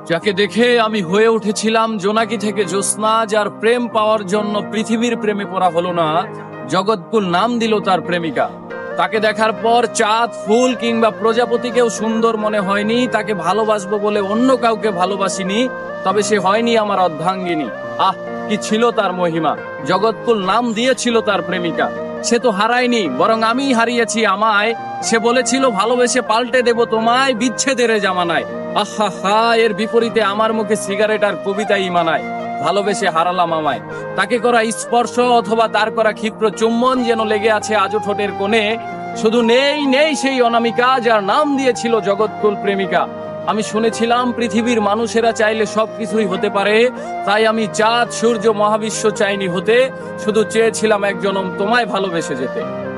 যাকে দেখে আমি হয়ে উঠেছিলাম জোনাকি থেকে জ্যোৎস্না, যার প্রেম পাওয়ার জন্য পৃথিবীর প্রেমে পড়া হলো না, জগৎকুল নাম দিল তার প্রেমিকা। তাকে দেখার পর চাঁদ, ফুল কিংবা প্রজাপতিকেও সুন্দর মনে হয়নি। তাকে ভালোবাসবো বলে অন্য কাউকে ভালোবাসিনি, তবে সে হয়নি আমার অর্ধাঙ্গিনী। আহ, কি ছিল তার মহিমা! জগৎকুল নাম দিয়েছিল তার প্রেমিকা। সে তো হারায়নি, বরং আমি হারিয়েছি আমায়। সে বলেছিল ভালোবেসে পাল্টে দেব তোমায়, বিচ্ছেদের জামানায়। আহা হা, এর বিপরীতে আমার মুখে সিগারেট আর কবিতাই মানায়। ভালোবেসে হারালাম আমায়। তাকে করা স্পর্শ অথবা তার করা ক্ষিপ্র চুম্বন যেন লেগে আছে আজও ঠোঁটের কোণে। শুধু নেই নেই সেই অনামিকা, যার নাম দিয়েছিল জগৎকুল প্রেমিকা। আমি শুনেছিলাম পৃথিবীর মানুষেরা চাইলে সবকিছুই হতে পারে, তাই আমি চাঁদ, সূর্য, মহাবিশ্ব চাইনি হতে, শুধু চেয়েছিলাম এক জনম তোমায় ভালোবেসে যেতে।